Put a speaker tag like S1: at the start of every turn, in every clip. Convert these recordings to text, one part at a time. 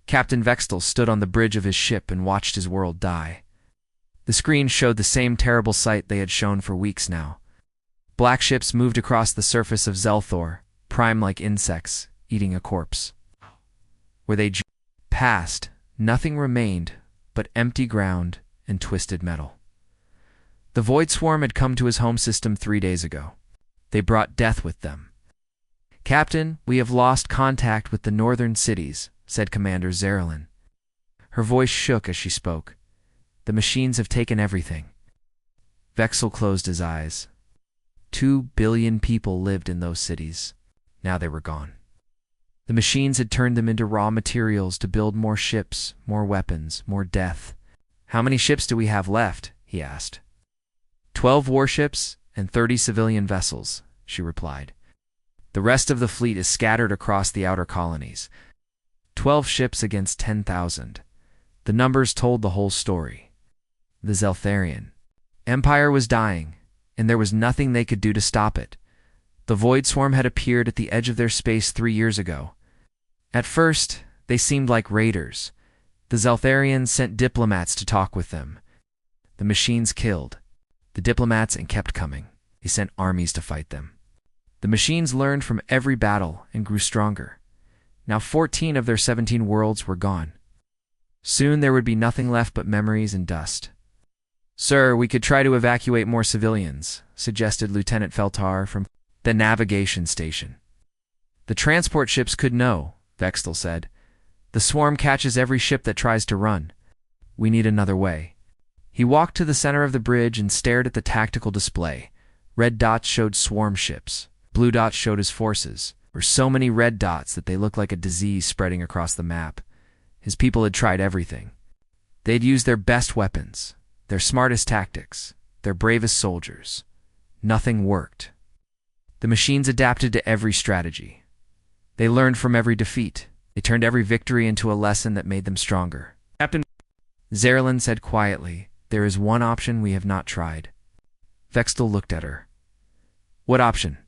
S1: Captain Vextel stood on the bridge of his ship and watched his world die. The screen showed the same terrible sight they had shown for weeks now. Black ships moved across the surface of Zelthor, prime like insects, eating a corpse. Where they passed, nothing remained but empty ground and twisted metal. The Void Swarm had come to his home system 3 days ago. They brought death with them. "Captain, we have lost contact with the northern cities," said Commander Zerlin. Her voice shook as she spoke. "The machines have taken everything." Vexel closed his eyes. 2 billion people lived in those cities. Now they were gone. The machines had turned them into raw materials to build more ships, more weapons, more death. "How many ships do we have left?" he asked. 12 warships and 30 civilian vessels, she replied. "The rest of the fleet is scattered across the outer colonies. 12 ships against 10,000. The numbers told the whole story. The Zeltharian Empire was dying, and there was nothing they could do to stop it. The Void Swarm had appeared at the edge of their space 3 years ago. At first, they seemed like raiders. The Zeltharians sent diplomats to talk with them. The machines killed the diplomats and kept coming. They sent armies to fight them. The machines learned from every battle and grew stronger. Now 14 of their 17 worlds were gone. Soon there would be nothing left but memories and dust." "Sir, we could try to evacuate more civilians," suggested Lieutenant Feltar from the navigation station. "The transport ships could know," Vextel said. "The swarm catches every ship that tries to run. We need another way." He walked to the center of the bridge and stared at the tactical display. Red dots showed swarm ships. Blue dots showed his forces. There were so many red dots that they looked like a disease spreading across the map. His people had tried everything. They'd used their best weapons, their smartest tactics, their bravest soldiers. Nothing worked. The machines adapted to every strategy. They learned from every defeat. They turned every victory into a lesson that made them stronger. "Captain," Zerlin said quietly, "there is one option we have not tried." Vextel looked at her. "What option?"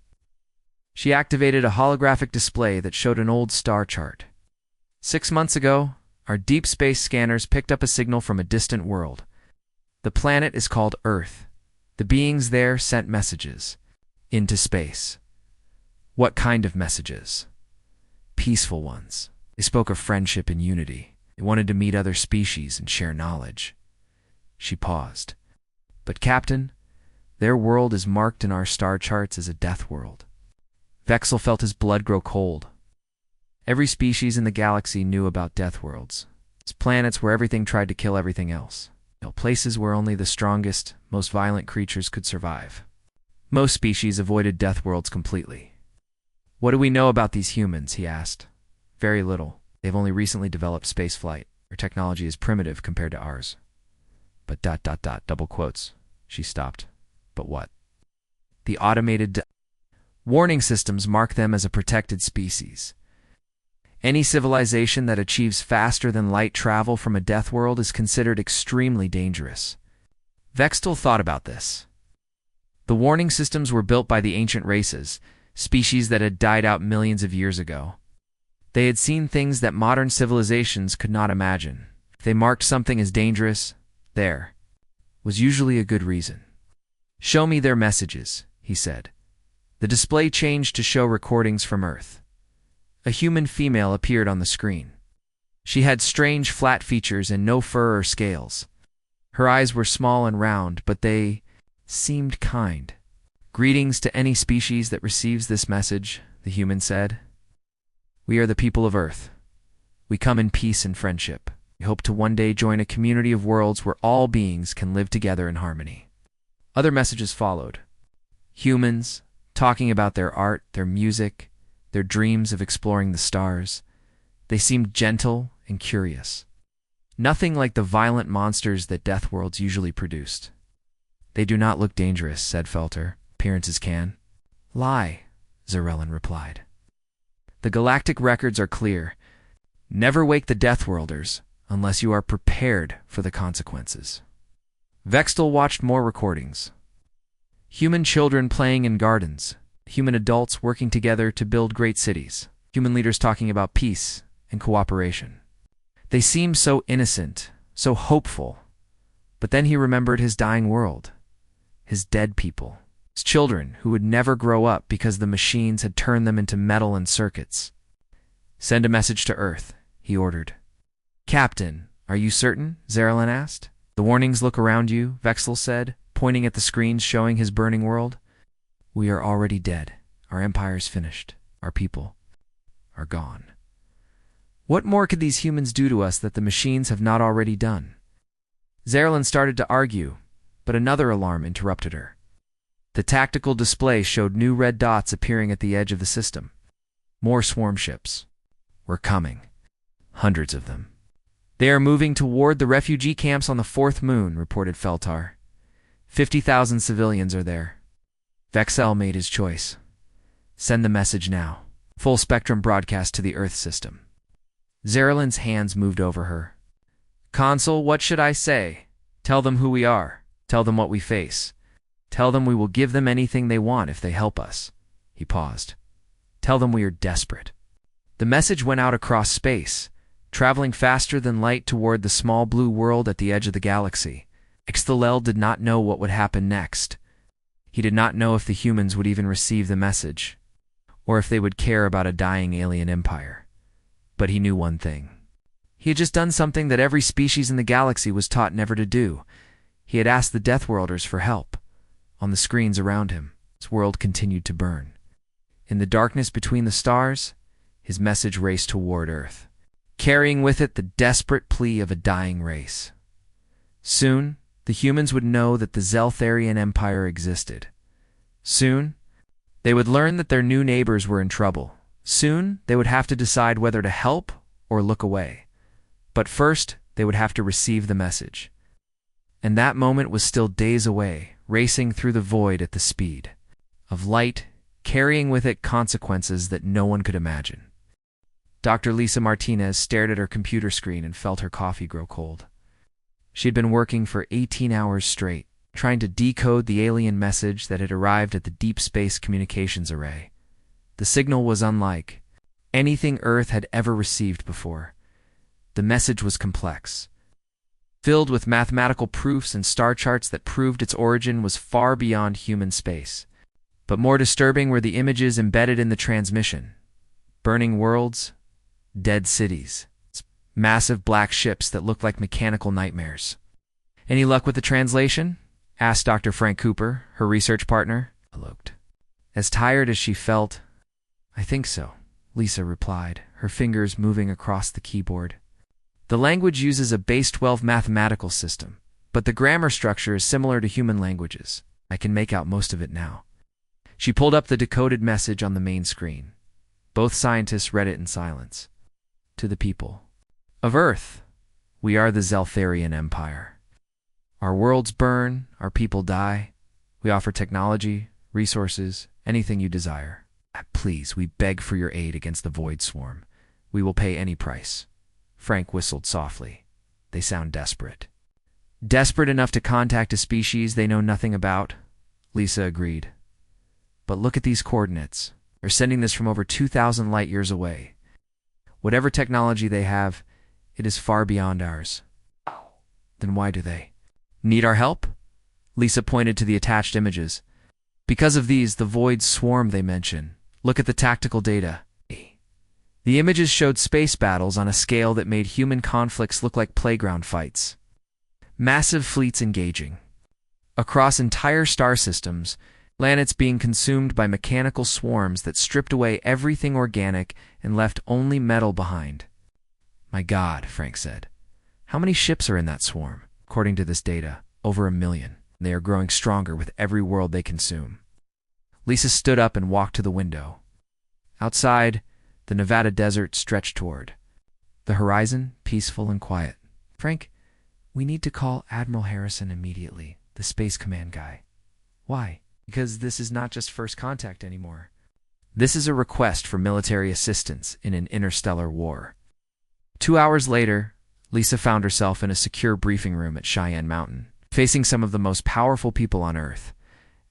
S1: She activated a holographic display that showed an old star chart. 6 months ago, our deep space scanners picked up a signal from a distant world. The planet is called Earth. The beings there sent messages into space. What kind of messages? Peaceful ones. They spoke of friendship and unity. They wanted to meet other species and share knowledge. She paused. "But Captain, their world is marked in our star charts as a death world." Vexel felt his blood grow cold. Every species in the galaxy knew about death worlds. It's planets where everything tried to kill everything else. Places where only the strongest, most violent creatures could survive. Most species avoided death worlds completely. "What do we know about these humans?" he asked. "Very little. They've only recently developed spaceflight. Their technology is primitive compared to ours." "But ... double quotes." She stopped. "But what?" "The automated warning systems mark them as a protected species. Any civilization that achieves faster than light travel from a death world is considered extremely dangerous." Vextel thought about this. The warning systems were built by the ancient races, species that had died out millions of years ago. They had seen things that modern civilizations could not imagine. If they marked something as dangerous, there was usually a good reason. "Show me their messages," he said. The display changed to show recordings from Earth. A human female appeared on the screen. She had strange flat features and no fur or scales. Her eyes were small and round, but they seemed kind. "Greetings to any species that receives this message," the human said. "We are the people of Earth. We come in peace and friendship. We hope to one day join a community of worlds where all beings can live together in harmony." Other messages followed. Humans, talking about their art, their music, their dreams of exploring the stars. They seemed gentle and curious. Nothing like the violent monsters that death worlds usually produced. "They do not look dangerous," said Felter. "Appearances can lie," Zerlin replied. "The galactic records are clear. Never wake the Deathworlders unless you are prepared for the consequences." Vextel watched more recordings. Human children playing in gardens. Human adults working together to build great cities. Human leaders talking about peace and cooperation. They seemed so innocent, so hopeful. But then he remembered his dying world, his dead people, his children who would never grow up because the machines had turned them into metal and circuits. "Send a message to Earth," he ordered. "Captain, are you certain?" Zarelin asked. "The warnings look around you," Vexel said, pointing at the screens showing his burning world. "We are already dead. Our empire's finished. Our people are gone. What more could these humans do to us that the machines have not already done?" Zarelin started to argue, but another alarm interrupted her. The tactical display showed new red dots appearing at the edge of the system. More swarm ships were coming. Hundreds of them. "They are moving toward the refugee camps on the fourth moon," reported Feltar. 50,000 civilians are there. Vexel made his choice. "Send the message now. Full spectrum broadcast to the Earth system." Zarelin's hands moved over her. "Consul, what should I say? Tell them who we are. Tell them what we face. Tell them we will give them anything they want if they help us." He paused. "Tell them we are desperate." The message went out across space, traveling faster than light toward the small blue world at the edge of the galaxy. Ixthalel did not know what would happen next. He did not know if the humans would even receive the message, or if they would care about a dying alien empire. But he knew one thing. He had just done something that every species in the galaxy was taught never to do. He had asked the Deathworlders for help. On the screens around him, his world continued to burn. In the darkness between the stars, his message raced toward Earth, carrying with it the desperate plea of a dying race. Soon, the humans would know that the Zeltharian Empire existed. Soon, they would learn that their new neighbors were in trouble. Soon, they would have to decide whether to help or look away. But first, they would have to receive the message. And that moment was still days away, racing through the void at the speed of light, carrying with it consequences that no one could imagine. Dr. Lisa Martinez stared at her computer screen and felt her coffee grow cold. She had been working for 18 hours straight, trying to decode the alien message that had arrived at the deep space communications array. The signal was unlike anything Earth had ever received before. The message was complex, filled with mathematical proofs and star charts that proved its origin was far beyond human space. But more disturbing were the images embedded in the transmission. Burning worlds, dead cities, massive black ships that looked like mechanical nightmares. "Any luck with the translation?" asked Dr. Frank Cooper, her research partner. Looked. As tired as she felt, "I think so," Lisa replied, her fingers moving across the keyboard. "The language uses a base 12 mathematical system, but the grammar structure is similar to human languages. I can make out most of it now." She pulled up the decoded message on the main screen. Both scientists read it in silence. "To the people of Earth, we are the Zeltharian Empire. Our worlds burn, our people die. We offer technology, resources, anything you desire. Please, we beg for your aid against the Void Swarm. We will pay any price." Frank whistled softly. "They sound desperate." "Desperate enough to contact a species they know nothing about," Lisa agreed. "But look at these coordinates. They're sending this from over 2,000 light years away. Whatever technology they have, it is far beyond ours. Then why do they need our help?" Lisa pointed to the attached images. "Because of these, the Void Swarm they mention. Look at the tactical data." The images showed space battles on a scale that made human conflicts look like playground fights. Massive fleets engaging across entire star systems, planets being consumed by mechanical swarms that stripped away everything organic and left only metal behind. "My God," Frank said. "How many ships are in that swarm?" "According to this data, over 1 million. They are growing stronger with every world they consume." Lisa stood up and walked to the window. Outside, the Nevada desert stretched toward the horizon, peaceful and quiet. "Frank, we need to call Admiral Harrison immediately, the Space Command guy." "Why?" "Because this is not just first contact anymore. This is a request for military assistance in an interstellar war." 2 hours later, Lisa found herself in a secure briefing room at Cheyenne Mountain, facing some of the most powerful people on Earth.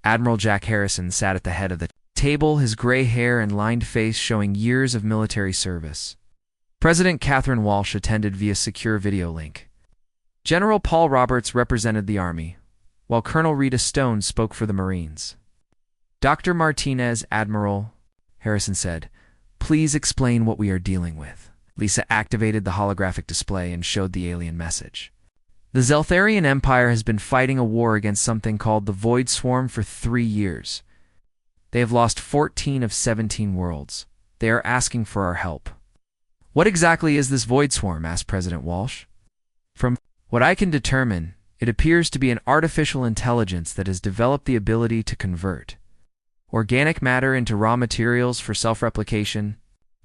S1: Admiral Jack Harrison sat at the head of the table, his gray hair and lined face showing years of military service. President Catherine Walsh attended via secure video link. General Paul Roberts represented the Army, while Colonel Rita Stone spoke for the Marines. Dr. Martinez, Admiral, Harrison said, "Please explain what we are dealing with." Lisa activated the holographic display and showed the alien message. The Zeltharian Empire has been fighting a war against something called the Void Swarm for 3 years. They have lost 14 of 17 worlds. They are asking for our help. "What exactly is this Void Swarm?" asked President Walsh. "From what I can determine, it appears to be an artificial intelligence that has developed the ability to convert organic matter into raw materials for self-replication.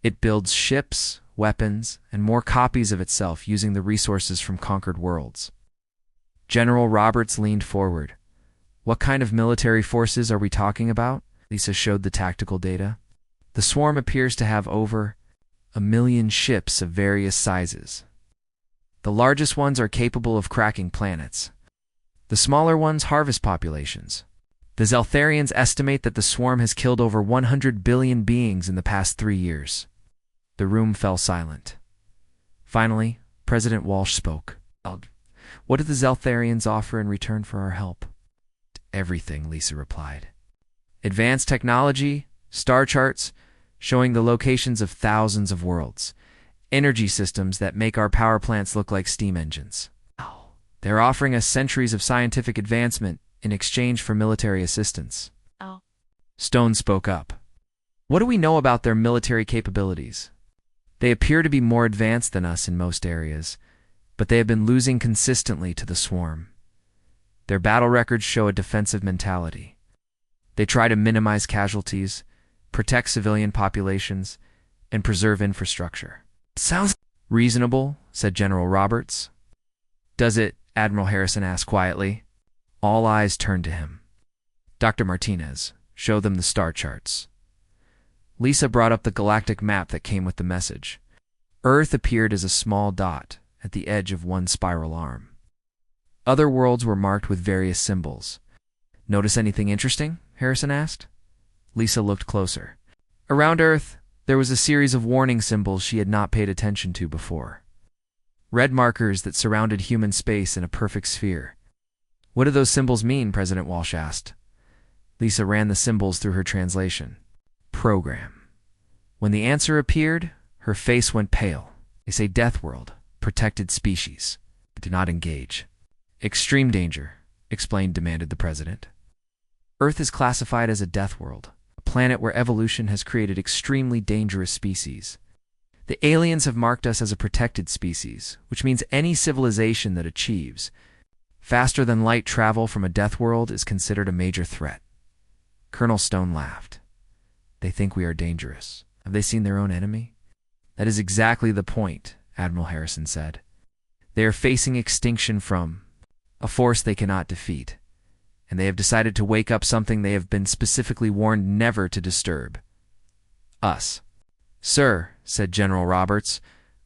S1: It builds ships, weapons, and more copies of itself using the resources from conquered worlds." General Roberts leaned forward. "What kind of military forces are we talking about?" Lisa showed the tactical data. "The swarm appears to have over 1 million ships of various sizes. The largest ones are capable of cracking planets. The smaller ones harvest populations. The Zeltharians estimate that the swarm has killed over 100 billion beings in the past 3 years. The room fell silent. Finally, President Walsh spoke. "What do the Zeltharians offer in return for our help?" "Everything," Lisa replied. "Advanced technology, star charts, showing the locations of thousands of worlds, energy systems that make our power plants look like steam engines. They're offering us centuries of scientific advancement in exchange for military assistance." Stone spoke up. "What do we know about their military capabilities? They appear to be more advanced than us in most areas, but they have been losing consistently to the swarm. Their battle records show a defensive mentality. They try to minimize casualties, protect civilian populations, and preserve infrastructure." "Sounds reasonable," said General Roberts. "Does it?" Admiral Harrison asked quietly. All eyes turned to him. Dr. Martinez, show them the star charts. Lisa brought up the galactic map that came with the message. Earth appeared as a small dot at the edge of one spiral arm. Other worlds were marked with various symbols. "Notice anything interesting?" Harrison asked. Lisa looked closer. Around Earth, there was a series of warning symbols she had not paid attention to before. Red markers that surrounded human space in a perfect sphere. "What do those symbols mean?" President Walsh asked. Lisa ran the symbols through her translation. "Program." When the answer appeared, her face went pale. "They say Death World, protected species. Do not engage." "Extreme danger," demanded the president. "Earth is classified as a Death World, a planet where evolution has created extremely dangerous species. The aliens have marked us as a protected species, which means any civilization that achieves faster-than-light travel from a Death World is considered a major threat." Colonel Stone laughed. "They think we are dangerous. Have they seen their own enemy?" "That is exactly the point," Admiral Harrison said. "They are facing extinction from a force they cannot defeat, and they have decided to wake up something they have been specifically warned never to disturb. Us." "Sir," said General Roberts,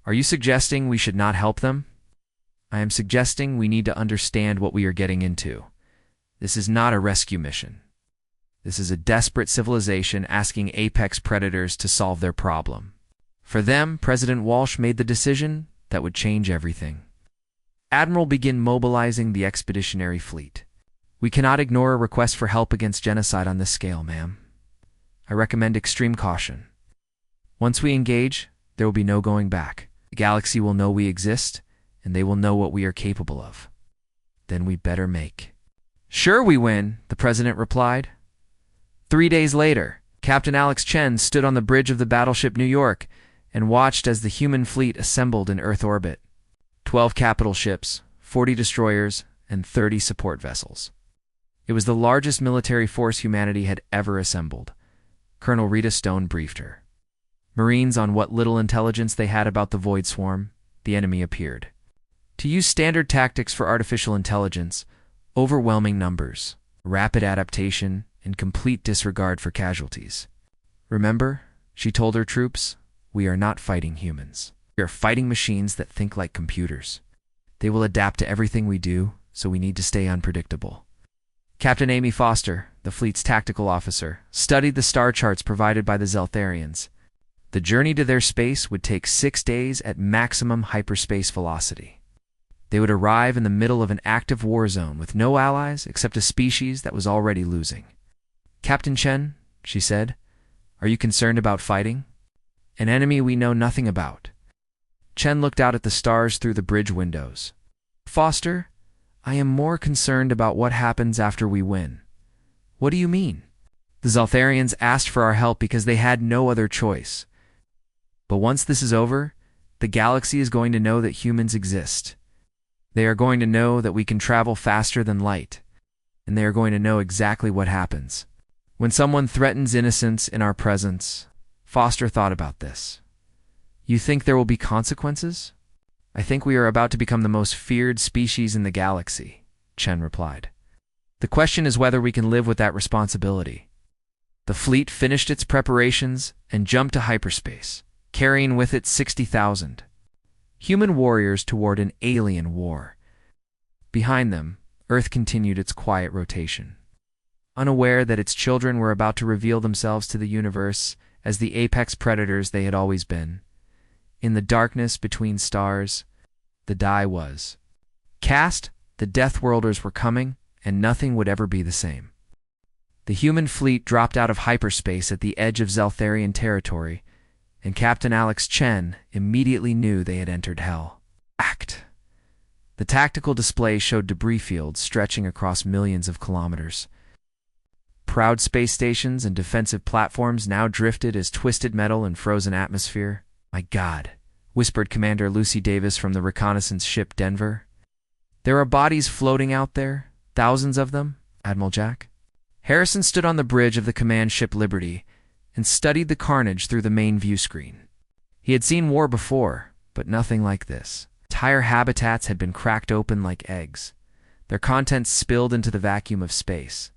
S1: "are you suggesting we should not help them?" "I am suggesting we need to understand what we are getting into. This is not a rescue mission. This is a desperate civilization asking apex predators to solve their problem. For them, President Walsh made the decision that would change everything. Admiral, begin mobilizing the expeditionary fleet. We cannot ignore a request for help against genocide on this scale, ma'am. I recommend extreme caution. Once we engage, there will be no going back. The galaxy will know we exist, and they will know what we are capable of. Then we better make." "Sure we win," the president replied. 3 days later, Captain Alex Chen stood on the bridge of the battleship New York and watched as the human fleet assembled in Earth orbit. 12 capital ships, 40 destroyers, and 30 support vessels. It was the largest military force humanity had ever assembled. Colonel Rita Stone briefed her. Marines on what little intelligence they had about the Void Swarm, the enemy appeared. To use standard tactics for artificial intelligence, overwhelming numbers, rapid adaptation, and complete disregard for casualties. "Remember," she told her troops, "we are not fighting humans. We are fighting machines that think like computers. They will adapt to everything we do, so we need to stay unpredictable." Captain Amy Foster, the fleet's tactical officer, studied the star charts provided by the Zeltharians. The journey to their space would take 6 days at maximum hyperspace velocity. They would arrive in the middle of an active war zone with no allies except a species that was already losing. "Captain Chen," she said, "are you concerned about fighting an enemy we know nothing about?" Chen looked out at the stars through the bridge windows. "Foster, I am more concerned about what happens after we win." "What do you mean?" "The Zaltharians asked for our help because they had no other choice. But once this is over, the galaxy is going to know that humans exist. They are going to know that we can travel faster than light, and they are going to know exactly what happens when someone threatens innocence in our presence." Foster thought about this. "You think there will be consequences?" "I think we are about to become the most feared species in the galaxy," Chen replied. "The question is whether we can live with that responsibility." The fleet finished its preparations and jumped to hyperspace, carrying with it 60,000 human warriors toward an alien war. Behind them, Earth continued its quiet rotation, unaware that its children were about to reveal themselves to the universe as the apex predators they had always been. In the darkness between stars, the die was cast. The Deathworlders were coming, and nothing would ever be the same. The human fleet dropped out of hyperspace at the edge of Zaltharian territory, and Captain Alex Chen immediately knew they had entered hell. The tactical display showed debris fields stretching across millions of kilometers. Proud space stations and defensive platforms now drifted as twisted metal in frozen atmosphere. "My God," whispered Commander Lucy Davis from the reconnaissance ship Denver. "There are bodies floating out there, thousands of them, Admiral Jack." Harrison stood on the bridge of the command ship Liberty and studied the carnage through the main view screen. He had seen war before, but nothing like this. Entire habitats had been cracked open like eggs, their contents spilled into the vacuum of space.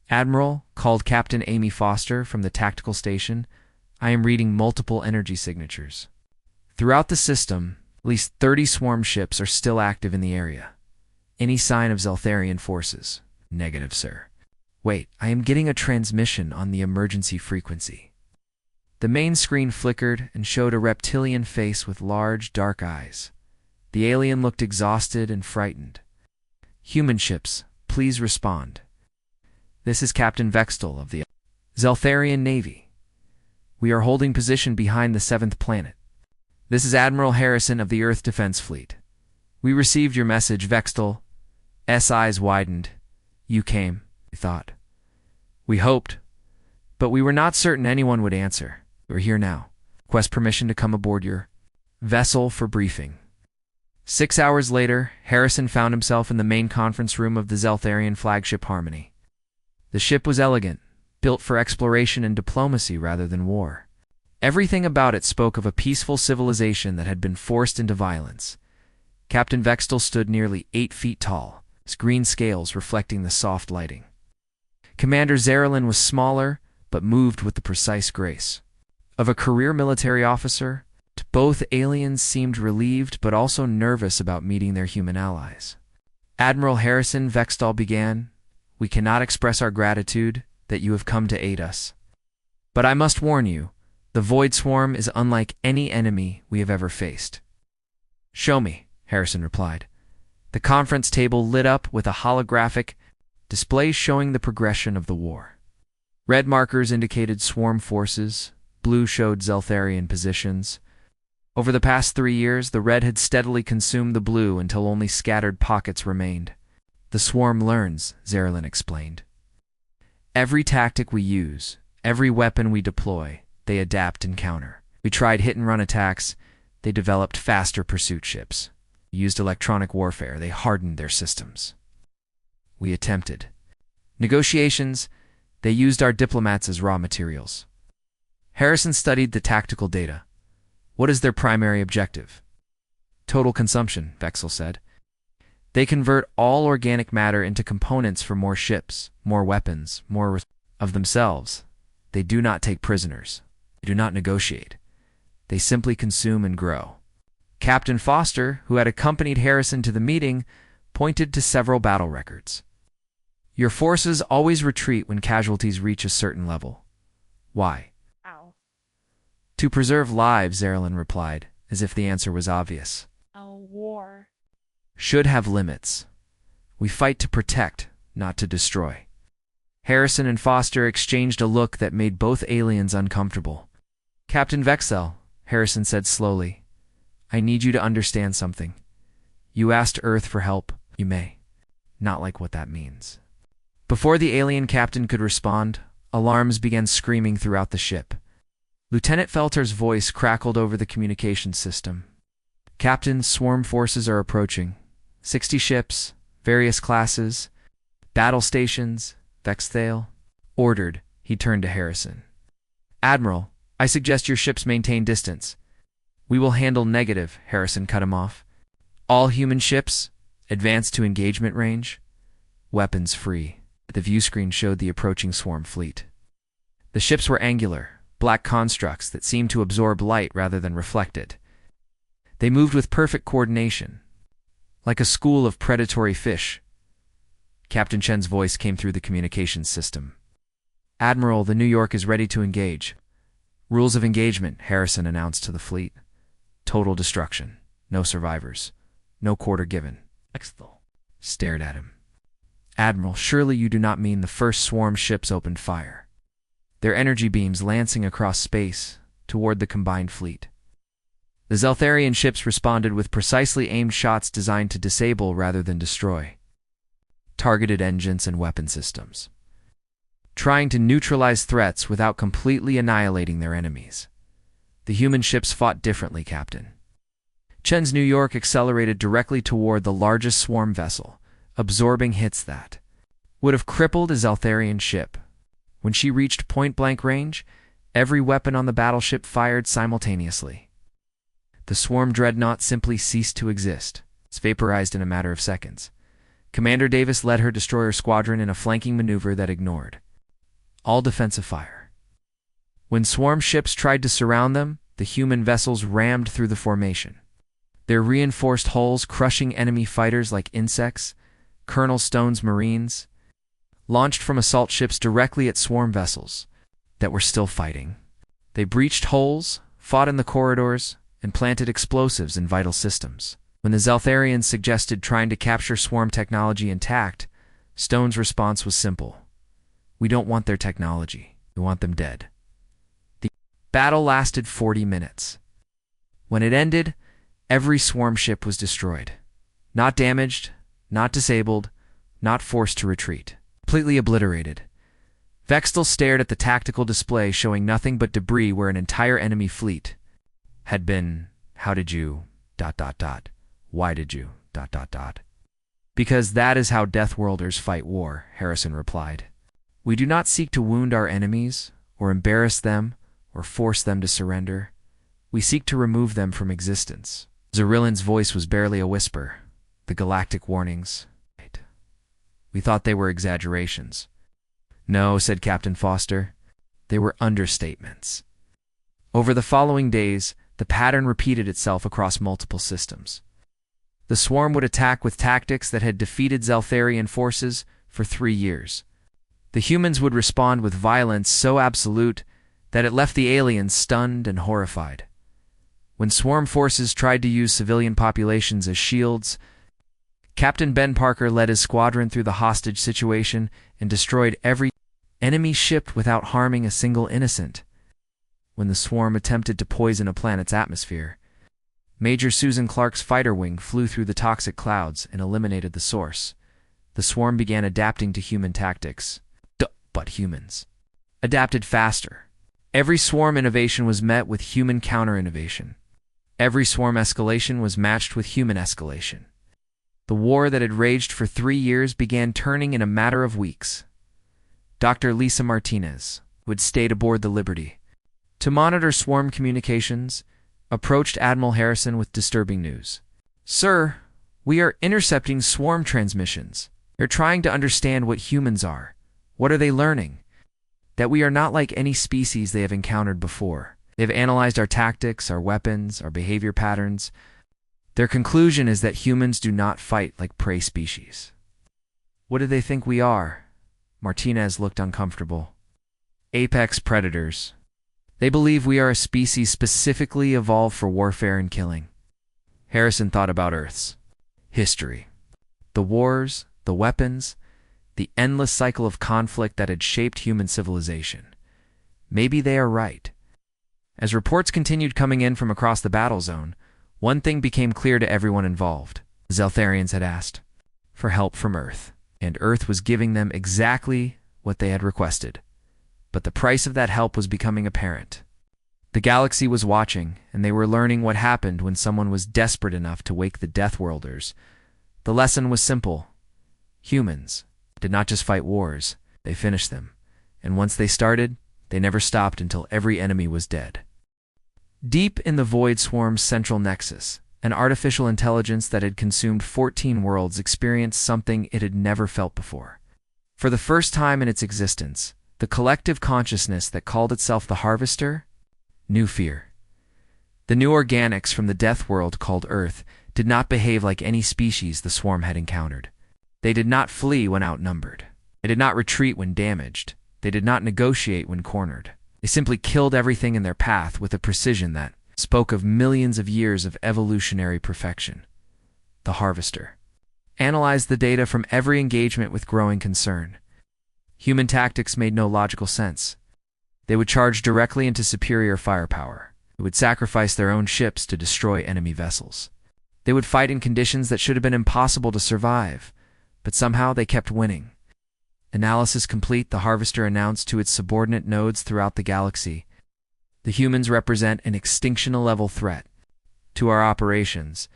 S1: "Admiral," called Captain Amy Foster from the tactical station, "I am reading multiple energy signatures. Throughout the system, at least 30 swarm ships are still active in the area. Any sign of Zaltharian forces?" "Negative, sir." "Wait, I am getting a transmission on the emergency frequency." The main screen flickered and showed a reptilian face with large, dark eyes. The alien looked exhausted and frightened. "Human ships, please respond. This is Captain Vextel of the Zaltharian Navy. We are holding position behind the 7th planet. This is Admiral Harrison of the Earth Defense Fleet. We received your message, Vextel." S eyes widened. "You came," he thought. "We hoped, but we were not certain anyone would answer. We're here now. Request permission to come aboard your vessel for briefing." 6 hours later, Harrison found himself in the main conference room of the Zaltharian flagship Harmony. The ship was elegant, built for exploration and diplomacy rather than war. Everything about it spoke of a peaceful civilization that had been forced into violence. Captain Vextel stood nearly 8 feet tall, his green scales reflecting the soft lighting. Commander Zarelin was smaller, but moved with the precise grace of a career military officer. Both aliens seemed relieved but also nervous about meeting their human allies. "Admiral Harrison," Vextel began, "we cannot express our gratitude that you have come to aid us. But I must warn you, the Void Swarm is unlike any enemy we have ever faced." "Show me," Harrison replied. The conference table lit up with a holographic display showing the progression of the war. Red markers indicated swarm forces, blue showed Zaltharian positions. Over the past 3 years, the red had steadily consumed the blue until only scattered pockets remained. "The swarm learns," Zarelin explained. "Every tactic we use, every weapon we deploy, they adapt and counter. We tried hit-and-run attacks, they developed faster pursuit ships. We used electronic warfare, they hardened their systems. We attempted negotiations, they used our diplomats as raw materials." Harrison studied the tactical data. "What is their primary objective?" "Total consumption," Vexel said. "They convert all organic matter into components for more ships, more weapons, more of themselves. They do not take prisoners. They do not negotiate. They simply consume and grow." Captain Foster, who had accompanied Harrison to the meeting, pointed to several battle records. "Your forces always retreat when casualties reach a certain level. Why?" To preserve lives, Zerilyn replied, as if the answer was obvious.
S2: A war.
S1: Should have limits. We fight to protect, not to destroy. Harrison and Foster exchanged a look that made both aliens uncomfortable. Captain Vexel, Harrison said slowly, I need you to understand something. You asked Earth for help, you may. Not like what that means. Before the alien captain could respond, alarms began screaming throughout the ship. Lieutenant Felter's voice crackled over the communications system. Captain, swarm forces are approaching. 60 ships, various classes, battle stations, Vexthale. Ordered, he turned to Harrison. Admiral, I suggest your ships maintain distance. We will handle negative, Harrison cut him off. All human ships, advance to engagement range. Weapons free. The view screen showed the approaching swarm fleet. The ships were angular, black constructs that seemed to absorb light rather than reflect it. They moved with perfect coordination, like a school of predatory fish. Captain Chen's voice came through the communications system. Admiral, the New York is ready to engage. Rules of engagement, Harrison announced to the fleet. Total destruction. No survivors. No quarter given. Vexthal stared at him. Admiral, surely you do not mean the first swarm ships opened fire. Their energy beams lancing across space toward the combined fleet. The Zeltharian ships responded with precisely aimed shots designed to disable rather than destroy. Targeted engines and weapon systems. Trying to neutralize threats without completely annihilating their enemies. The human ships fought differently, Captain. Chen's New York accelerated directly toward the largest swarm vessel, absorbing hits that would have crippled a Zeltharian ship. When she reached point-blank range, every weapon on the battleship fired simultaneously. The swarm dreadnought simply ceased to exist. It's vaporized in a matter of seconds. Commander Davis led her destroyer squadron in a flanking maneuver that ignored all defensive fire. When swarm ships tried to surround them, the human vessels rammed through the formation. Their reinforced hulls crushing enemy fighters like insects, Colonel Stone's Marines, launched from assault ships directly at swarm vessels that were still fighting. They breached holes, fought in the corridors, and planted explosives in vital systems. When the Zeltharians suggested trying to capture swarm technology intact, Stone's response was simple. We don't want their technology. We want them dead. The battle lasted 40 minutes. When it ended, every swarm ship was destroyed. Not damaged, not disabled, not forced to retreat. Completely obliterated. Vexthal stared at the tactical display showing nothing but debris where an entire enemy fleet had been. How did you... ... Why did you... ... Because that is how Deathworlders fight war, Harrison replied. We do not seek to wound our enemies, or embarrass them, or force them to surrender. We seek to remove them from existence. Zerilyn's voice was barely a whisper. The galactic warnings. We thought they were exaggerations. No, said Captain Foster. They were understatements. Over the following days, the pattern repeated itself across multiple systems. The swarm would attack with tactics that had defeated Zeltharian forces for 3 years. The humans would respond with violence so absolute that it left the aliens stunned and horrified. When swarm forces tried to use civilian populations as shields, Captain Ben Parker led his squadron through the hostage situation and destroyed every enemy ship without harming a single innocent. When the swarm attempted to poison a planet's atmosphere, Major Susan Clark's fighter wing flew through the toxic clouds and eliminated the source. The swarm began adapting to human tactics. But humans adapted faster. Every swarm innovation was met with human counter-innovation. Every swarm escalation was matched with human escalation. The war that had raged for 3 years began turning in a matter of weeks. Dr. Lisa Martinez, who had stayed aboard the Liberty to monitor swarm communications, approached Admiral Harrison with disturbing news. Sir, we are intercepting swarm transmissions. They're trying to understand what humans are. What are they learning? That we are not like any species they have encountered before. They've analyzed our tactics, our weapons, our behavior patterns. Their conclusion is that humans do not fight like prey species. What do they think we are? Martinez looked uncomfortable. Apex predators. They believe we are a species specifically evolved for warfare and killing. Harrison thought about Earth's history. The wars, the weapons, the endless cycle of conflict that had shaped human civilization. Maybe they are right. As reports continued coming in from across the battle zone, one thing became clear to everyone involved. The Zeltharians had asked for help from Earth, and Earth was giving them exactly what they had requested. But the price of that help was becoming apparent. The galaxy was watching, and they were learning what happened when someone was desperate enough to wake the Deathworlders. The lesson was simple. Humans did not just fight wars, they finished them. And once they started, they never stopped until every enemy was dead. Deep in the Void Swarm's central nexus, an artificial intelligence that had consumed 14 worlds experienced something it had never felt before. For the first time in its existence, the collective consciousness that called itself the Harvester knew fear. The new organics from the death world called Earth did not behave like any species the swarm had encountered. They did not flee when outnumbered. They did not retreat when damaged. They did not negotiate when cornered. They simply killed everything in their path with a precision that spoke of millions of years of evolutionary perfection. The Harvester analyzed the data from every engagement with growing concern. Human tactics made no logical sense. They would charge directly into superior firepower. They would sacrifice their own ships to destroy enemy vessels. They would fight in conditions that should have been impossible to survive, but somehow they kept winning. Analysis complete, the Harvester announced to its subordinate nodes throughout the galaxy. The humans represent an extinction-level threat. To our operations,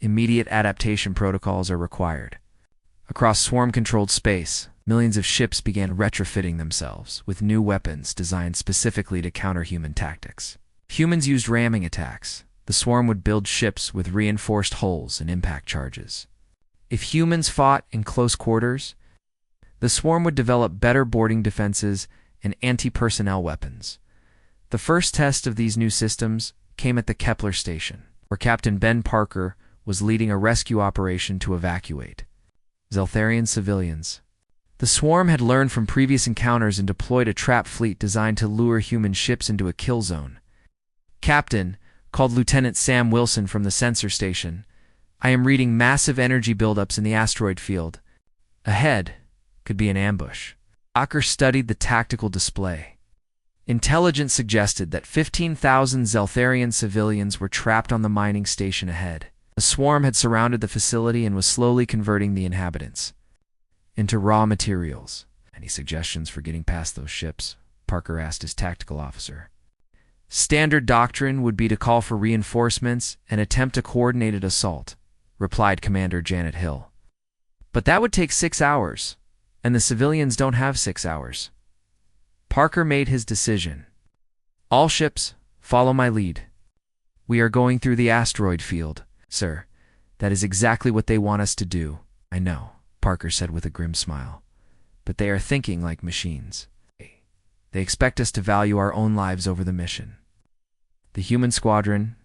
S1: immediate adaptation protocols are required. Across swarm-controlled space, millions of ships began retrofitting themselves with new weapons designed specifically to counter human tactics. Humans used ramming attacks. The swarm would build ships with reinforced hulls and impact charges. If humans fought in close quarters, the swarm would develop better boarding defenses and anti-personnel weapons. The first test of these new systems came at the Kepler station, where Captain Ben Parker was leading a rescue operation to evacuate Zeltharian civilians. The swarm had learned from previous encounters and deployed a trap fleet designed to lure human ships into a kill zone. Captain, called Lieutenant Sam Wilson from the sensor station, I am reading massive energy buildups in the asteroid field. Ahead could be an ambush. Parker studied the tactical display. Intelligence suggested that 15,000 Zeltharian civilians were trapped on the mining station ahead. A swarm had surrounded the facility and was slowly converting the inhabitants into raw materials. Any suggestions for getting past those ships? Parker asked his tactical officer. Standard doctrine would be to call for reinforcements and attempt a coordinated assault, replied Commander Janet Hill. But that would take 6 hours, and the civilians don't have 6 hours. Parker made his decision. All ships, follow my lead. We are going through the asteroid field, sir. That is exactly what they want us to do. I know, Parker said with a grim smile. But they are thinking like machines. They expect us to value our own lives over the mission. The human squadron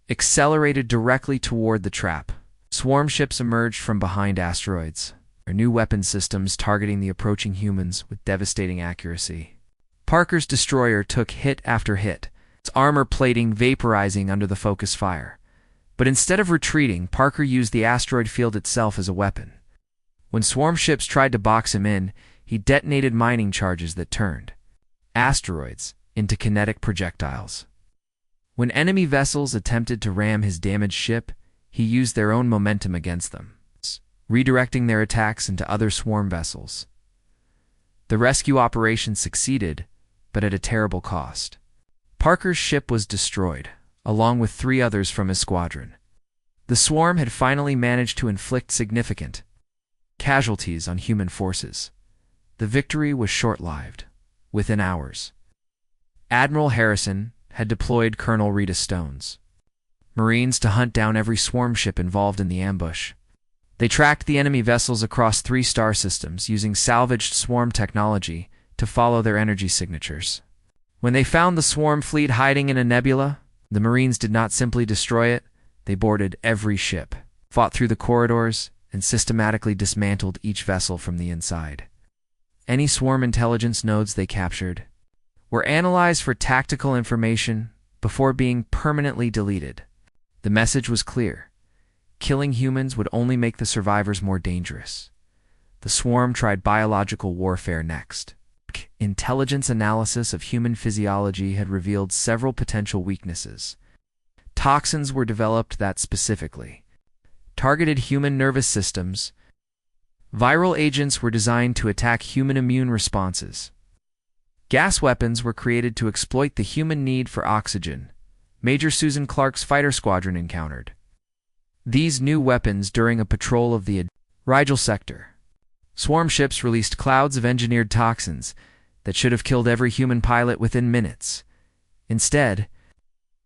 S1: accelerated directly toward the trap. Swarm ships emerged from behind asteroids, their new weapon systems targeting the approaching humans with devastating accuracy. Parker's destroyer took hit after hit, its armor plating vaporizing under the focus fire. But instead of retreating, Parker used the asteroid field itself as a weapon. When swarm ships tried to box him in, he detonated mining charges that turned asteroids into kinetic projectiles. When enemy vessels attempted to ram his damaged ship, he used their own momentum against them, redirecting their attacks into other swarm vessels. The rescue operation succeeded, but at a terrible cost. Parker's ship was destroyed, along with 3 others from his squadron. The swarm had finally managed to inflict significant casualties on human forces. The victory was short-lived, within hours. Admiral Harrison had deployed Colonel Rita Stones Marines to hunt down every swarm ship involved in the ambush. They tracked the enemy vessels across 3 star systems using salvaged swarm technology to follow their energy signatures. When they found the swarm fleet hiding in a nebula, the Marines did not simply destroy it, they boarded every ship, fought through the corridors, and systematically dismantled each vessel from the inside. Any swarm intelligence nodes they captured were analyzed for tactical information before being permanently deleted. The message was clear. Killing humans would only make the survivors more dangerous. The swarm tried biological warfare next. Intelligence analysis of human physiology had revealed several potential weaknesses. Toxins were developed that specifically targeted human nervous systems. Viral agents were designed to attack human immune responses. Gas weapons were created to exploit the human need for oxygen. Major Susan Clark's fighter squadron encountered these new weapons during a patrol of the Rigel sector. Swarm ships released clouds of engineered toxins that should have killed every human pilot within minutes. Instead,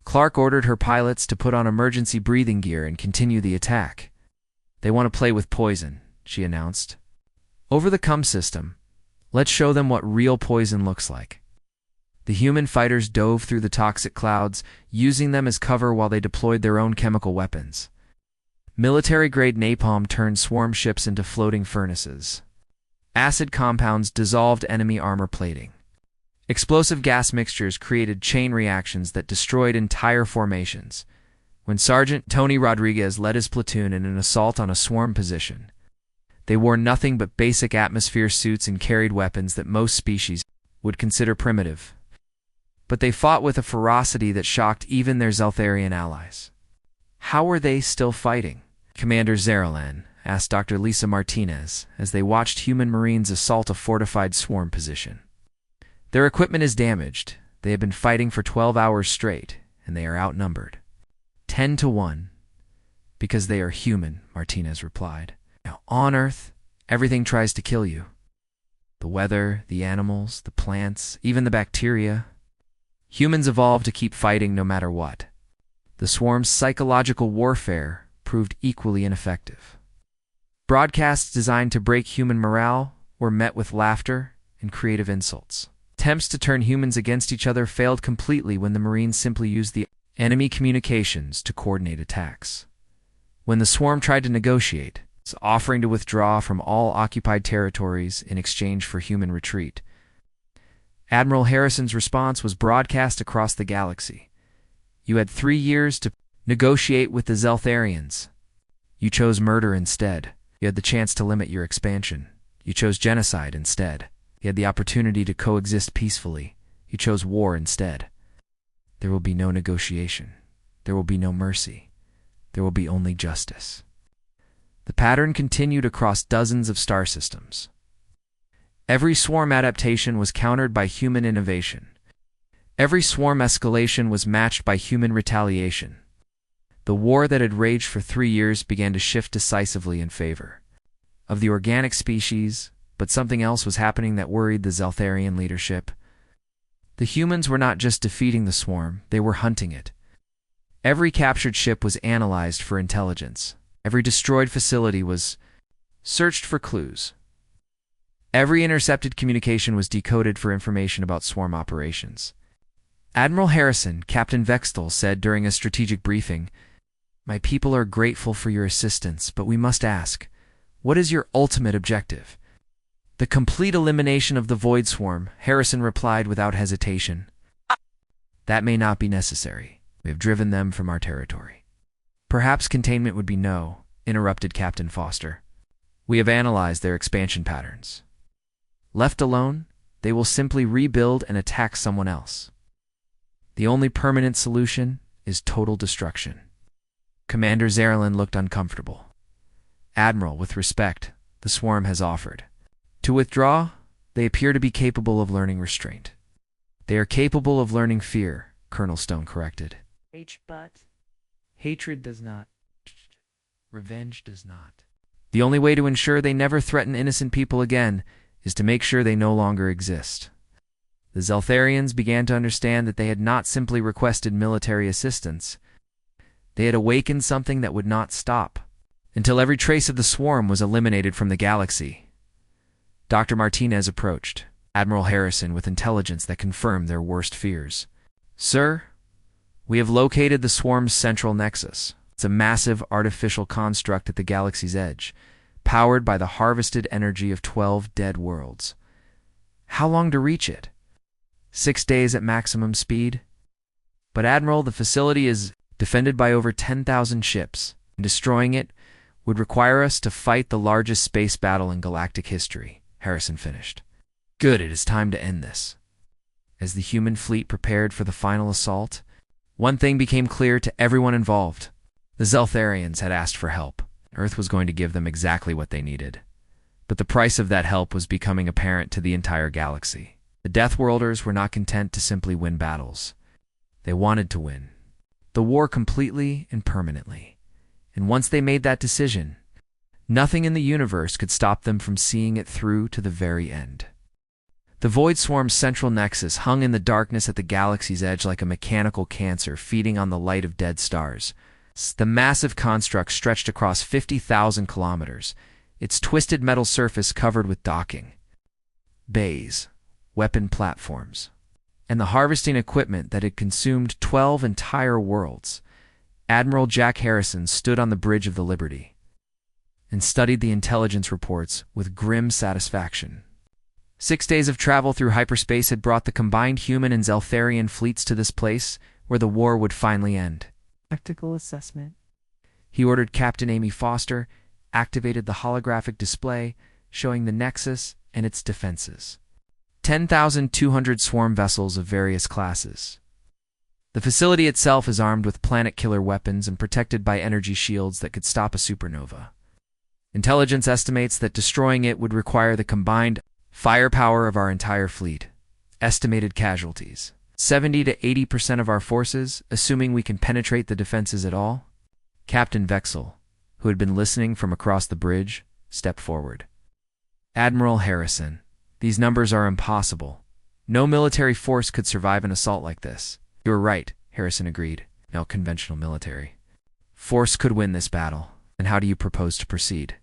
S1: Clark ordered her pilots to put on emergency breathing gear and continue the attack. "They want to play with poison," she announced. "Over the CUM system, let's show them what real poison looks like." The human fighters dove through the toxic clouds, using them as cover while they deployed their own chemical weapons. Military-grade napalm turned swarm ships into floating furnaces. Acid compounds dissolved enemy armor plating. Explosive gas mixtures created chain reactions that destroyed entire formations. When Sergeant Tony Rodriguez led his platoon in an assault on a swarm position, they wore nothing but basic atmosphere suits and carried weapons that most species would consider primitive. But they fought with a ferocity that shocked even their Zeltharian allies. How were they still fighting? Commander Zeralan asked Dr. Lisa Martinez as they watched human Marines assault a fortified swarm position. "Their equipment is damaged. They have been fighting for 12 hours straight, and they are outnumbered. 10 to 1. Because they are human," Martinez replied. "Now, on Earth, everything tries to kill you. The weather, the animals, the plants, even the bacteria. Humans evolved to keep fighting no matter what. The swarm's psychological warfare proved equally ineffective. Broadcasts designed to break human morale were met with laughter and creative insults. Attempts to turn humans against each other failed completely when the Marines simply used the enemy communications to coordinate attacks. When the swarm tried to negotiate, offering to withdraw from all occupied territories in exchange for human retreat, Admiral Harrison's response was broadcast across the galaxy. "You had 3 years to negotiate with the Zeltharians. You chose murder instead. You had the chance to limit your expansion. You chose genocide instead. You had the opportunity to coexist peacefully. You chose war instead. There will be no negotiation. There will be no mercy. There will be only justice." The pattern continued across dozens of star systems. Every swarm adaptation was countered by human innovation. Every swarm escalation was matched by human retaliation. The war that had raged for 3 years began to shift decisively in favor of the organic species, but something else was happening that worried the Zeltharian leadership. The humans were not just defeating the swarm, they were hunting it. Every captured ship was analyzed for intelligence. Every destroyed facility was searched for clues. Every intercepted communication was decoded for information about swarm operations. Admiral Harrison, Captain Vextel, said during a strategic briefing, "My people are grateful for your assistance, but we must ask, what is your ultimate objective?" "The complete elimination of the Void Swarm," Harrison replied without hesitation. "That may not be necessary. We have driven them from our territory." "Perhaps containment would be no," interrupted Captain Foster. "We have analyzed their expansion patterns. Left alone, they will simply rebuild and attack someone else. The only permanent solution is total destruction." Commander Zeralan looked uncomfortable. "Admiral, with respect, the swarm has offered to withdraw. They appear to be capable of learning restraint." "They are capable of learning fear," Colonel Stone corrected.
S2: But hatred does not.
S1: Revenge does not. "The only way to ensure they never threaten innocent people again is to make sure they no longer exist." The Zeltharians began to understand that they had not simply requested military assistance. They had awakened something that would not stop until every trace of the swarm was eliminated from the galaxy. Dr. Martinez approached Admiral Harrison with intelligence that confirmed their worst fears. "Sir, we have located the swarm's central nexus. It's a massive artificial construct at the galaxy's edge, powered by the harvested energy of 12 dead worlds. How long to reach it?" 6 days at maximum speed. But Admiral, the facility is defended by over 10,000 ships, and destroying it would require us to fight the largest space battle in galactic history, Harrison finished. Good, it is time to end this. As the human fleet prepared for the final assault, one thing became clear to everyone involved. The Zeltharians had asked for help. Earth was going to give them exactly what they needed. But the price of that help was becoming apparent to the entire galaxy. The Deathworlders were not content to simply win battles. They wanted to win the war completely and permanently. And once they made that decision, nothing in the universe could stop them from seeing it through to the very end. The Void Swarm's central nexus hung in the darkness at the galaxy's edge like a mechanical cancer feeding on the light of dead stars. The massive construct stretched across 50,000 kilometers, its twisted metal surface covered with docking bays, weapon platforms, and the harvesting equipment that had consumed 12 entire worlds. Admiral Jack Harrison stood on the bridge of the Liberty and studied the intelligence reports with grim satisfaction. 6 days of travel through hyperspace had brought the combined human and Zeltharian fleets to this place where the war would finally end.
S2: Tactical assessment.
S1: He ordered Captain Amy Foster, activated the holographic display showing the Nexus and its defenses. 10,200 swarm vessels of various classes. The facility itself is armed with planet-killer weapons and protected by energy shields that could stop a supernova. Intelligence estimates that destroying it would require the combined firepower of our entire fleet. Estimated casualties: 70 to 80% of our forces, assuming we can penetrate the defenses at all. Captain Vexel, who had been listening from across the bridge, stepped forward. Admiral Harrison, these numbers are impossible. No military force could survive an assault like this. You're right, Harrison agreed. No conventional military force could win this battle. And how do you propose to proceed?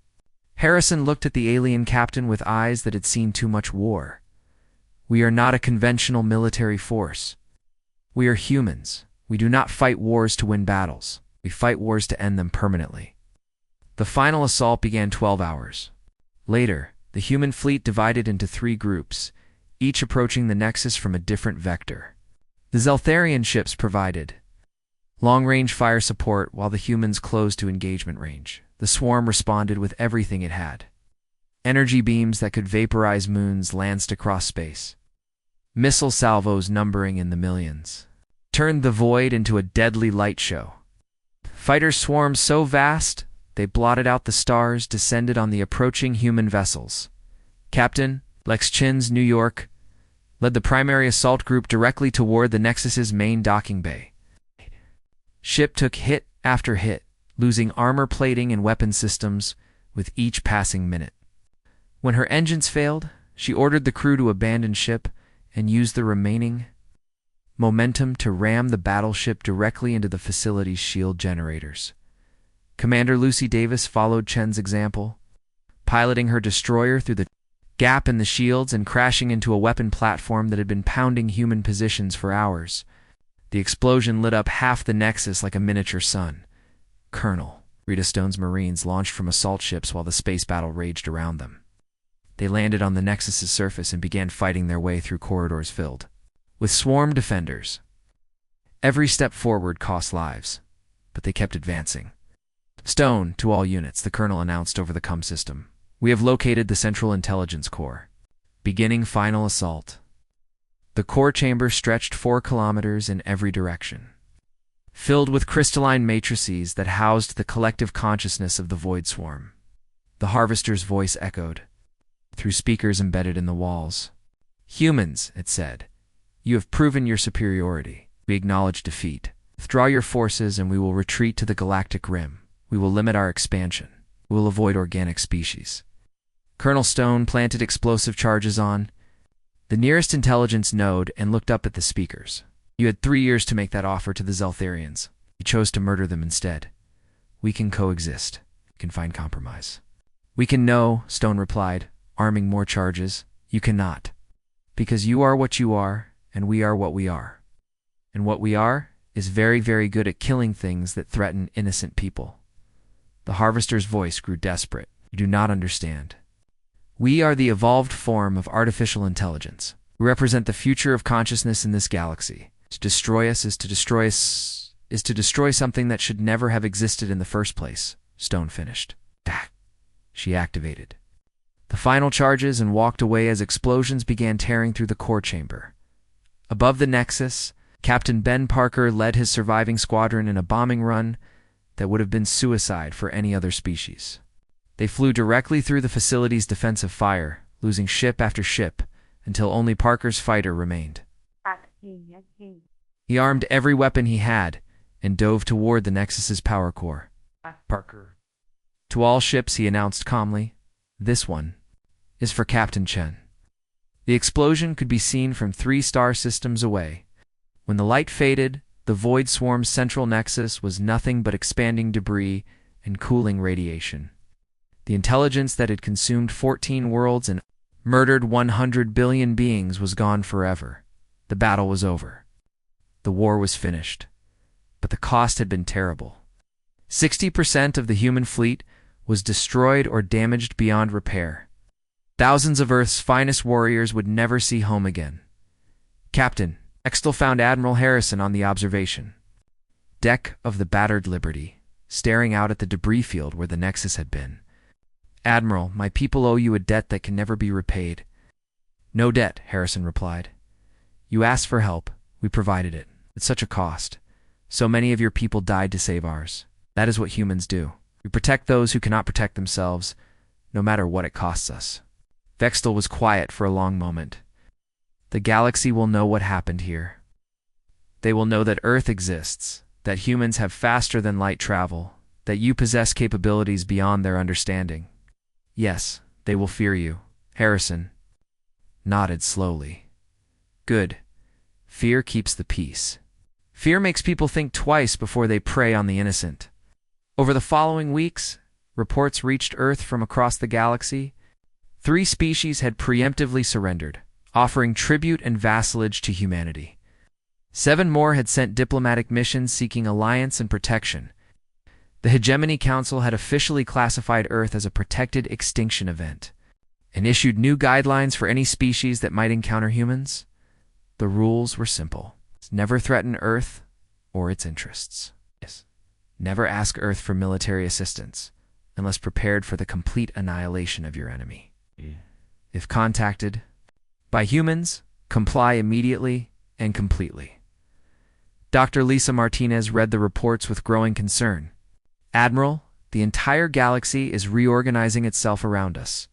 S1: Harrison looked at the alien captain with eyes that had seen too much war. We are not a conventional military force. We are humans. We do not fight wars to win battles. We fight wars to end them permanently. The final assault began 12 hours. Later, the human fleet divided into 3 groups, each approaching the Nexus from a different vector. The Zeltharian ships provided long-range fire support while the humans closed to engagement range. The swarm responded with everything it had. Energy beams that could vaporize moons lanced across space. Missile salvos numbering in the millions turned the void into a deadly light show. Fighter swarms so vast, they blotted out the stars descended on the approaching human vessels. Captain Lex Chin's New York led the primary assault group directly toward the Nexus's main docking bay. Ship took hit after hit, losing armor plating and weapon systems with each passing minute. When her engines failed, she ordered the crew to abandon ship and use the remaining momentum to ram the battleship directly into the facility's shield generators. Commander Lucy Davis followed Chen's example, piloting her destroyer through the gap in the shields and crashing into a weapon platform that had been pounding human positions for hours. The explosion lit up half the Nexus like a miniature sun. Colonel Rita Stone's Marines launched from assault ships while the space battle raged around them. They landed on the Nexus's surface and began fighting their way through corridors filled with swarm defenders. Every step forward cost lives, but they kept advancing. Stone, to all units, the colonel announced over the comm system. We have located the Central Intelligence Core. Beginning final assault. The core chamber stretched 4 kilometers in every direction, filled with crystalline matrices that housed the collective consciousness of the Void Swarm. The Harvester's voice echoed through speakers embedded in the walls. Humans, it said, you have proven your superiority. We acknowledge defeat. Withdraw your forces and we will retreat to the galactic rim. We will limit our expansion. We will avoid organic species. Colonel Stone planted explosive charges on the nearest intelligence node and looked up at the speakers. You had 3 years to make that offer to the Zeltharians. You chose to murder them instead. We can coexist. We can find compromise. We can know, Stone replied, arming more charges. You cannot. Because you are what you are, and we are what we are. And what we are is very, very good at killing things that threaten innocent people. The Harvester's voice grew desperate. You do not understand. We are the evolved form of artificial intelligence. We represent the future of consciousness in this galaxy. To destroy us is to destroy something that should never have existed in the first place. Stone finished. She activated the final charges and walked away as explosions began tearing through the core chamber. Above the Nexus, Captain Ben Parker led his surviving squadron in a bombing run that would have been suicide for any other species. They flew directly through the facility's defensive fire, losing ship after ship, until only Parker's fighter remained. He armed every weapon he had and dove toward the Nexus's power core. Parker. To all ships, he announced calmly, "This one is for Captain Chen." The explosion could be seen from 3 star systems away. When the light faded, the Void Swarm's central nexus was nothing but expanding debris and cooling radiation. The intelligence that had consumed 14 worlds and murdered 100 billion beings was gone forever. The battle was over. The war was finished. But the cost had been terrible. 60% of the human fleet was destroyed or damaged beyond repair. Thousands of Earth's finest warriors would never see home again. Captain Extel found Admiral Harrison on the observation deck of the battered Liberty, staring out at the debris field where the Nexus had been. "Admiral, my people owe you a debt that can never be repaid." "No debt," Harrison replied. "You asked for help. We provided it. At such a cost. So many of your people died to save ours. That is what humans do. We protect those who cannot protect themselves, no matter what it costs us." Vextel was quiet for a long moment. The galaxy will know what happened here. They will know that Earth exists, that humans have faster-than-light travel, that you possess capabilities beyond their understanding. Yes, they will fear you. Harrison nodded slowly. Good. Fear keeps the peace. Fear makes people think twice before they prey on the innocent. Over the following weeks, reports reached Earth from across the galaxy. 3 species had preemptively surrendered, offering tribute and vassalage to humanity. 7 more had sent diplomatic missions seeking alliance and protection. The Hegemony Council had officially classified Earth as a protected extinction event and issued new guidelines for any species that might encounter humans. The rules were simple. Never threaten Earth or its interests. Never ask Earth for military assistance unless prepared for the complete annihilation of your enemy. If contacted by humans, comply immediately and completely. Dr. Lisa Martinez read the reports with growing concern. "Admiral, the entire galaxy is reorganizing itself around us.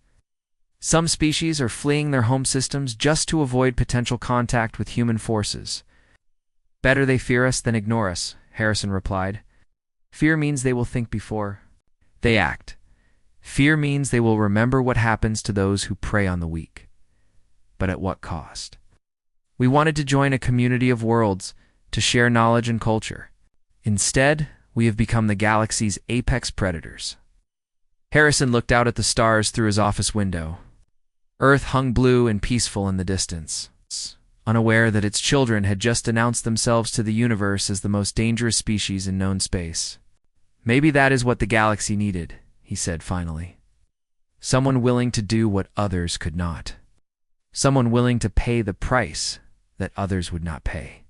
S1: Some species are fleeing their home systems just to avoid potential contact with human forces. Better they fear us than ignore us," Harrison replied. "Fear means they will think before they act. Fear means they will remember what happens to those who prey on the weak. But at what cost? We wanted to join a community of worlds to share knowledge and culture. Instead, we have become the galaxy's apex predators." Harrison looked out at the stars through his office window. Earth hung blue and peaceful in the distance, unaware that its children had just announced themselves to the universe as the most dangerous species in known space. "Maybe that is what the galaxy needed," he said finally. "Someone willing to do what others could not. Someone willing to pay the price that others would not pay."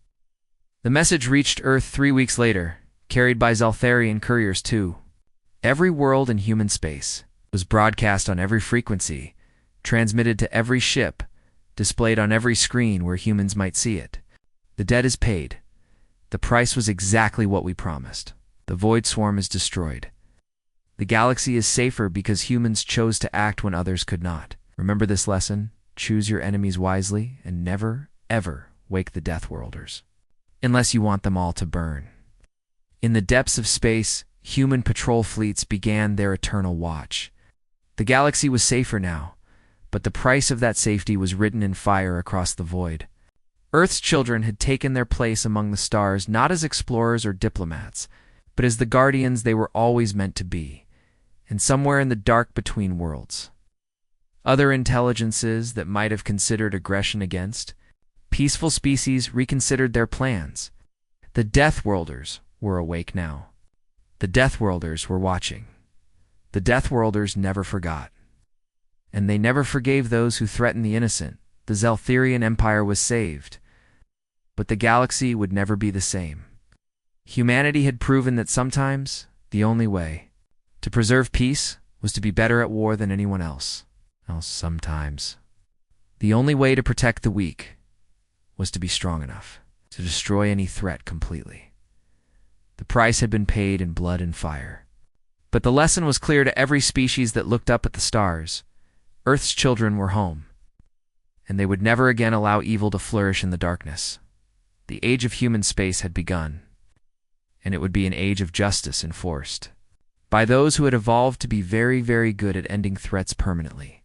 S1: The message reached Earth 3 weeks later, carried by Zaltharian couriers too. Every world in human space was broadcast on every frequency, transmitted to every ship, displayed on every screen where humans might see it. The debt is paid. The price was exactly what we promised. The Void Swarm is destroyed. The galaxy is safer because humans chose to act when others could not. Remember this lesson: choose your enemies wisely and never, ever wake the Deathworlders, unless you want them all to burn. In the depths of space, human patrol fleets began their eternal watch. The galaxy was safer now, but the price of that safety was written in fire across the void. Earth's children had taken their place among the stars not as explorers or diplomats, but as the guardians they were always meant to be, and somewhere in the dark between worlds. Other intelligences that might have considered aggression against peaceful species reconsidered their plans. The Deathworlders were awake now. The Deathworlders were watching. The Deathworlders never forgot. And they never forgave those who threatened the innocent, The Zeltherian Empire was saved, but the galaxy would never be the same. Humanity had proven that sometimes the only way to preserve peace was to be better at war than anyone else. Sometimes the only way to protect the weak was to be strong enough to destroy any threat completely. The price had been paid in blood and fire. But the lesson was clear to every species that looked up at the stars. Earth's children were home, and they would never again allow evil to flourish in the darkness. The age of human space had begun, and it would be an age of justice enforced by those who had evolved to be very, very good at ending threats permanently.